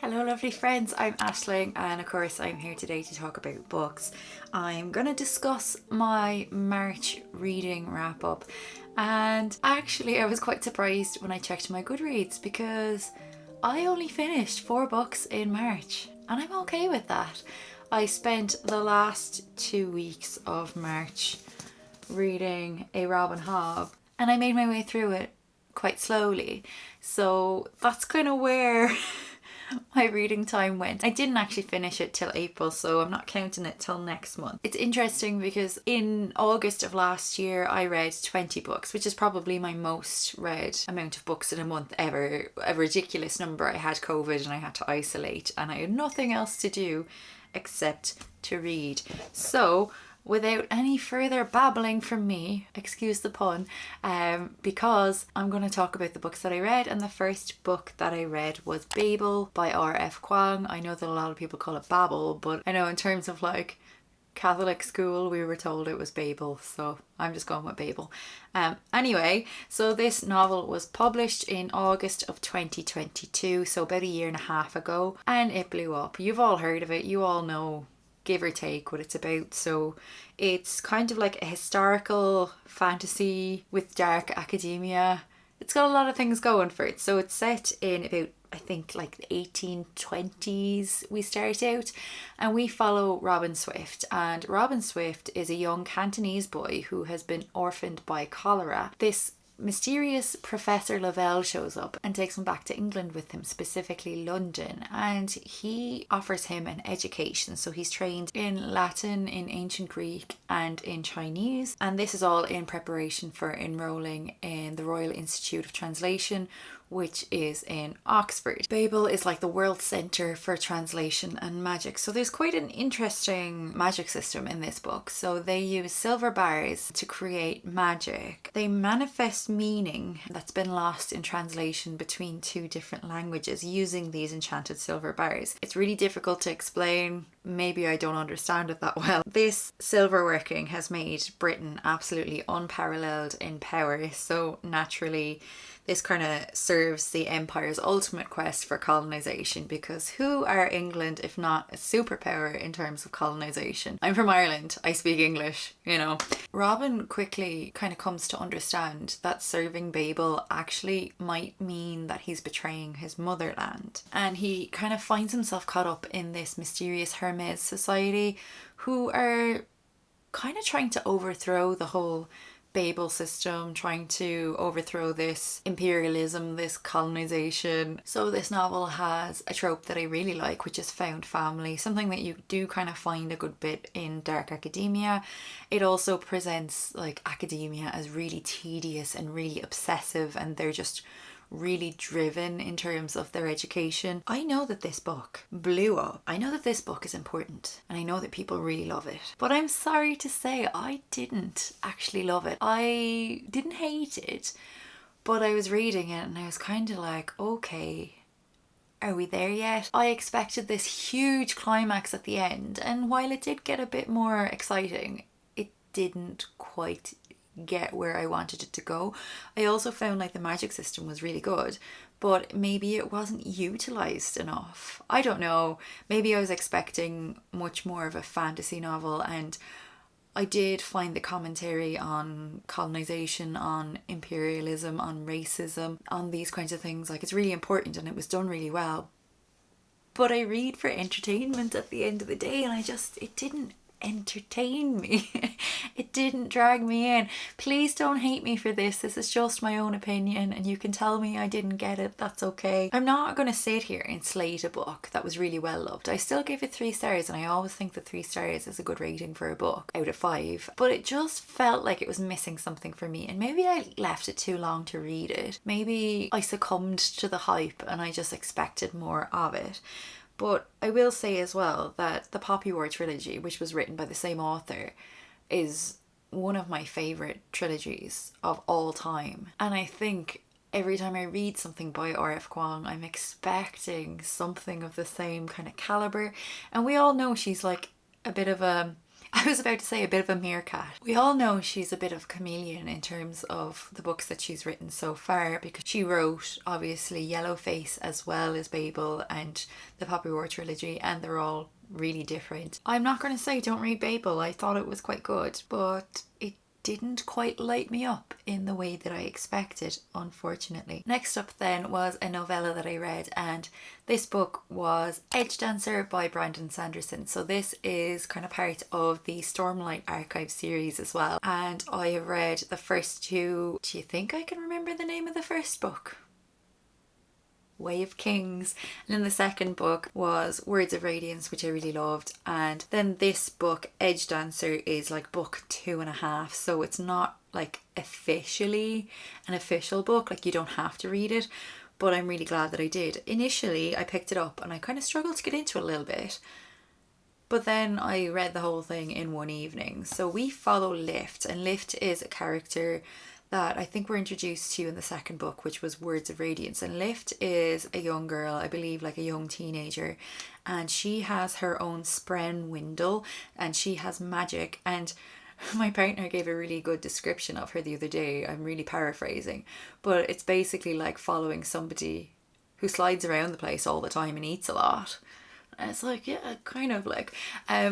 Hello lovely friends, I'm Aisling and of course I'm here today to talk about books. I'm going to discuss my March reading wrap up, and actually I was quite surprised when I checked my Goodreads because I only finished 4 books in March and I'm okay with that. I spent the last 2 weeks of March reading A Robin Hobb and I made my way through it quite slowly, so that's kind of where my reading time went. I didn't actually finish it till April, so I'm not counting it till next month. It's interesting because in August of last year I read 20 books, which is probably my most read amount of books in a month ever. A ridiculous number. I had COVID and I had to isolate and I had nothing else to do except to read. So without any further babbling from me, excuse the pun, because I'm going to talk about the books that I read, and the first book that I read was Babel by R.F. Kuang. I know that a lot of people call it Babel, but I know in terms of like Catholic school we were told it was Babel, so I'm just going with Babel. Anyway, so this novel was published in August of 2022, so about a year and a half ago, and it blew up. You've all heard of it, you all know give or take what it's about. So it's kind of like a historical fantasy with dark academia. It's got a lot of things going for it. So it's set in about, I think, like the 1820s we start out, and we follow Robin Swift. And Robin Swift is a young Cantonese boy who has been orphaned by cholera. This mysterious Professor Lavelle shows up and takes him back to England with him, specifically London, and he offers him an education. So he's trained in Latin, in ancient Greek and in Chinese, and this is all in preparation for enrolling in the Royal Institute of Translation, which is in Oxford. Babel is like the world centre for translation and magic. So there's quite an interesting magic system in this book. So they use silver bars to create magic. They manifest meaning that's been lost in translation between 2 different languages using these enchanted silver bars. It's really difficult to explain. Maybe I don't understand it that well. This silver working has made Britain absolutely unparalleled in power. So naturally, this kind of serves the empire's ultimate quest for colonisation, because who are England if not a superpower in terms of colonisation? I'm from Ireland, I speak English, you know. Robin quickly kind of comes to understand that serving Babel actually might mean that he's betraying his motherland. And he kind of finds himself caught up in this mysterious Hermes society who are kind of trying to overthrow the whole Babel system, trying to overthrow this imperialism, this colonization. So this novel has a trope that I really like, which is found family, something that you do kind of find a good bit in dark academia. It also presents like academia as really tedious and really obsessive, and they're just really driven in terms of their education. I know that this book blew up. I know that this book is important and I know that people really love it. But I'm sorry to say I didn't actually love it. I didn't hate it, but I was reading it and I was kind of like, okay, are we there yet? I expected this huge climax at the end, and while it did get a bit more exciting, it didn't quite get where I wanted it to go. I also found like the magic system was really good, but maybe it wasn't utilized enough. I don't know. Maybe I was expecting much more of a fantasy novel, and I did find the commentary on colonization, on imperialism, on racism, on these kinds of things, like it's really important and it was done really well. But I read for entertainment at the end of the day, and it didn't entertain me. It didn't drag me in. Please don't hate me for this. This is just my own opinion, and you can tell me I didn't get it. That's okay. I'm not going to sit here and slate a book that was really well loved. I still give it 3 stars, and I always think that 3 stars is a good rating for a book out of 5. But it just felt like it was missing something for me, and maybe I left it too long to read it. Maybe I succumbed to the hype and I just expected more of it. But I will say as well that the Poppy War trilogy, which was written by the same author, is one of my favourite trilogies of all time. And I think every time I read something by R.F. Kuang, I'm expecting something of the same kind of calibre. And we all know she's like a bit of a I was about to say a bit of a meerkat. We all know she's a bit of a chameleon in terms of the books that she's written so far, because she wrote obviously Yellowface as well as Babel and the Poppy War trilogy, and they're all really different. I'm not going to say don't read Babel. I thought it was quite good, but it didn't quite light me up in the way that I expected, unfortunately. Next up then was a novella that I read, and this book was Edgedancer by Brandon Sanderson. So this is kind of part of the Stormlight Archive series as well, and I have read the first two. Do you think I can remember the name of the first book? Way of Kings. And then the second book was Words of Radiance, which I really loved. And then this book, Edgedancer, is like book 2.5. So it's not like officially an official book. Like you don't have to read it. But I'm really glad that I did. Initially, I picked it up and I kind of struggled to get into it a little bit. But then I read the whole thing in one evening. So we follow Lift, and Lift is a character that I think we're introduced to in the second book, which was Words of Radiance. And Lift is a young girl, I believe like a young teenager, and she has her own spren windle and she has magic. And my partner gave a really good description of her the other day. I'm really paraphrasing, but it's basically like following somebody who slides around the place all the time and eats a lot. And it's like, yeah, kind of like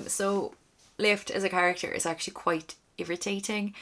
so Lift as a character is actually quite irritating,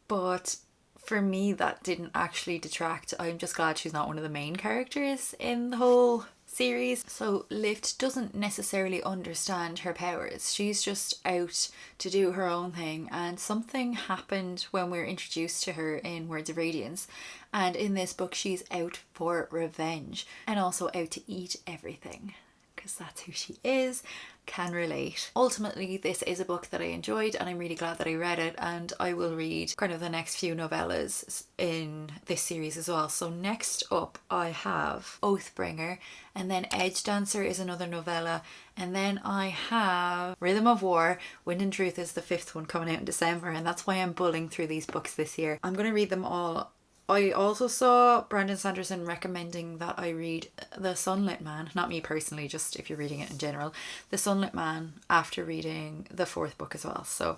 but for me that didn't actually detract. I'm just glad she's not one of the main characters in the whole series. So Lift doesn't necessarily understand her powers. She's just out to do her own thing, and something happened when we were introduced to her in Words of Radiance, and in this book she's out for revenge and also out to eat everything, because that's who she is. Can relate. Ultimately, this is a book that I enjoyed, and I'm really glad that I read it, and I will read kind of the next few novellas in this series as well. So next up I have Oathbringer, and then Edgedancer is another novella, and then I have Rhythm of War. Wind and Truth is the 5th one coming out in December, and that's why I'm bulling through these books this year. I'm going to read them all. I also saw Brandon Sanderson recommending that I read The Sunlit Man, not me personally, just if you're reading it in general, The Sunlit Man after reading the 4th book as well. So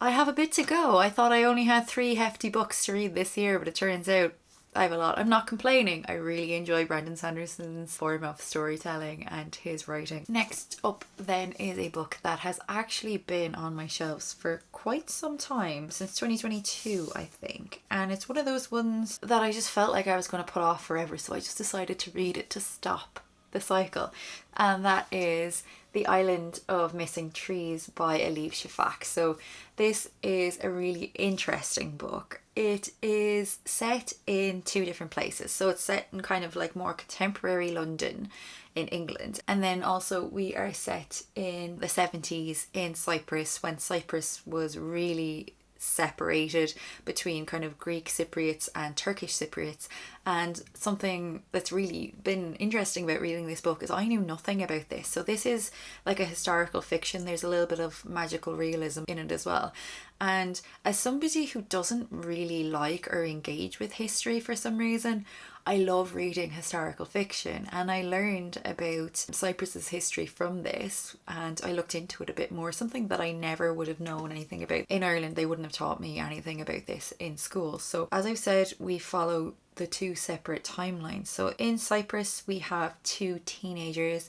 I have a bit to go. I thought I only had 3 hefty books to read this year, but it turns out I have a lot. I'm not complaining. I really enjoy Brandon Sanderson's form of storytelling and his writing. Next up then is a book that has actually been on my shelves for quite some time, since 2022 I think, and it's one of those ones that I just felt like I was going to put off forever, so I just decided to read it to stop the cycle, and that is The Island of Missing Trees by Elif Shafak. So this is a really interesting book. It is set in 2 different places. So it's set in kind of like more contemporary London in England, and then also we are set in the 70s in Cyprus, when Cyprus was really separated between kind of Greek Cypriots and Turkish Cypriots. And something that's really been interesting about reading this book is I knew nothing about this. So this is like a historical fiction. There's a little bit of magical realism in it as well. And as somebody who doesn't really like or engage with history for some reason, I love reading historical fiction, and I learned about Cyprus's history from this, and I looked into it a bit more, something that I never would have known anything about. In Ireland, they wouldn't have taught me anything about this in school. So as I've said, we follow the 2 separate timelines. So in Cyprus, we have 2 teenagers,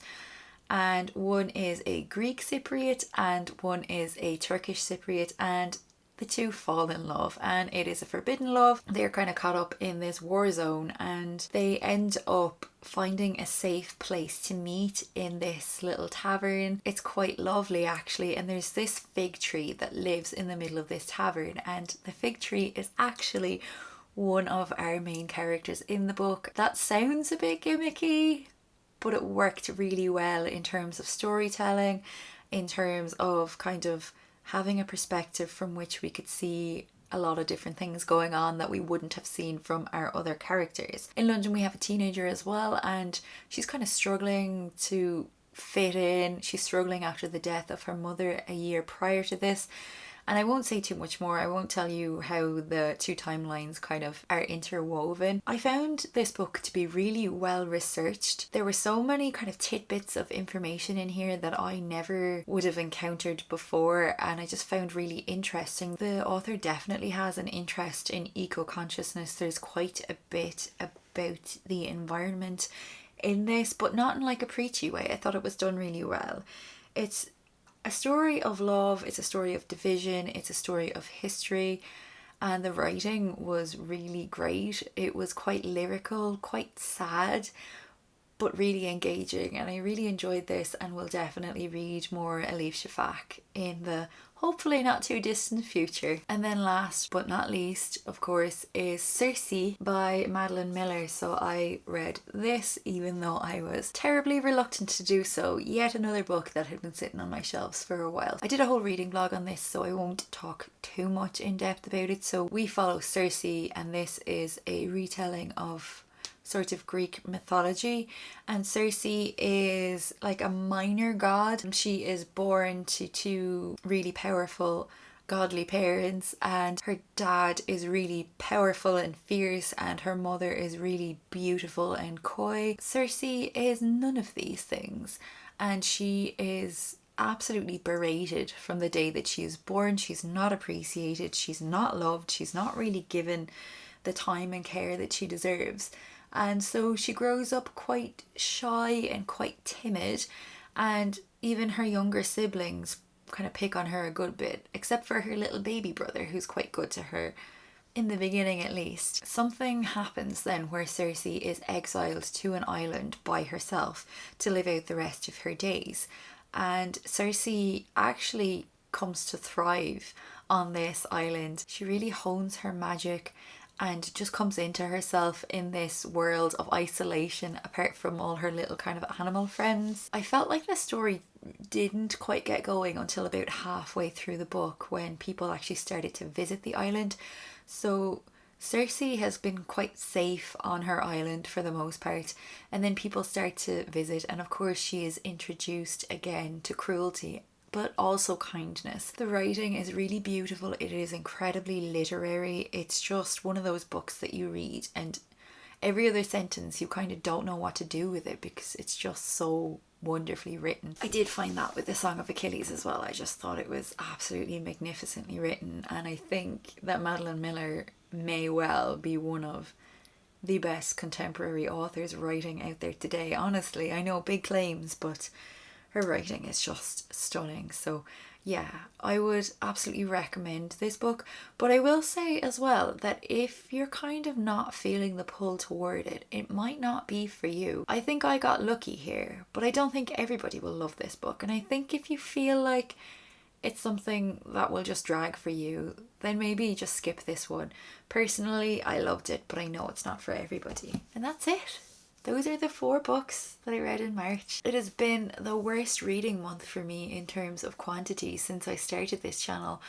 and one is a Greek Cypriot and one is a Turkish Cypriot, and the 2 fall in love, and it is a forbidden love. They're kind of caught up in this war zone, and they end up finding a safe place to meet in this little tavern. It's quite lovely actually, and there's this fig tree that lives in the middle of this tavern, and the fig tree is actually one of our main characters in the book. That sounds a bit gimmicky, but it worked really well in terms of storytelling, in terms of kind of having a perspective from which we could see a lot of different things going on that we wouldn't have seen from our other characters. In London we have a teenager as well, and she's kind of struggling to fit in. She's struggling after the death of her mother a year prior to this, And I won't say too much more. I won't tell you how the two timelines kind of are interwoven. I found this book to be really well researched. There were so many kind of tidbits of information in here that I never would have encountered before, and I just found really interesting. The author definitely has an interest in eco-consciousness. There's quite a bit about the environment in this, but not in like a preachy way. I thought it was done really well. It's a story of love, it's a story of division, it's a story of history, and the writing was really great. It was quite lyrical, quite sad, but really engaging, and I really enjoyed this and will definitely read more Elif Shafak in the hopefully not too distant future. And then last but not least, of course, is Circe by Madeline Miller. So I read this even though I was terribly reluctant to do so. Yet another book that had been sitting on my shelves for a while. I did a whole reading vlog on this, so I won't talk too much in depth about it. So we follow Circe, and this is a retelling of sort of Greek mythology, and Circe is like a minor god. She is born to two really powerful godly parents, and her dad is really powerful and fierce, and her mother is really beautiful and coy. Circe is none of these things, and she is absolutely berated from the day that she is born. She's not appreciated, she's not loved, she's not really given the time and care that she deserves. And so she grows up quite shy and quite timid, and even her younger siblings kind of pick on her a good bit, except for her little baby brother, who's quite good to her in the beginning at least. Something happens then where Circe is exiled to an island by herself to live out the rest of her days, and Circe actually comes to thrive on this island. She really hones her magic and just comes into herself in this world of isolation apart from all her little kind of animal friends. I felt like the story didn't quite get going until about halfway through the book, when people actually started to visit the island. So Circe has been quite safe on her island for the most part, and then people start to visit, and of course she is introduced again to cruelty but also kindness. The writing is really beautiful. It is incredibly literary. It's just one of those books that you read and every other sentence you kind of don't know what to do with it because it's just so wonderfully written. I did find that with the Song of Achilles as well. I just thought it was absolutely magnificently written, and I think that Madeline Miller may well be one of the best contemporary authors writing out there today. Honestly, I know big claims, but her writing is just stunning. So yeah, I would absolutely recommend this book. But I will say as well that if you're kind of not feeling the pull toward it, it might not be for you. I think I got lucky here, but I don't think everybody will love this book. And I think if you feel like it's something that will just drag for you, then maybe just skip this one. Personally, I loved it, but I know it's not for everybody. And that's it. Those are the 4 books that I read in March. It has been the worst reading month for me in terms of quantity since I started this channel.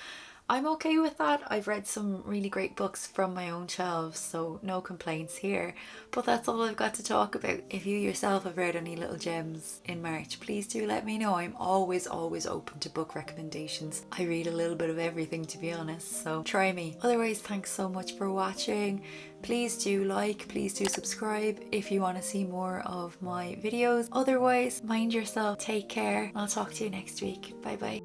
I'm okay with that. I've read some really great books from my own shelves, so no complaints here. But that's all I've got to talk about. If you yourself have read any little gems in March, please do let me know. I'm always open to book recommendations. I read a little bit of everything, to be honest, so try me. Otherwise, thanks so much for watching. Please do like, please do subscribe if you want to see more of my videos. Otherwise, mind yourself, take care. I'll talk to you next week. Bye bye.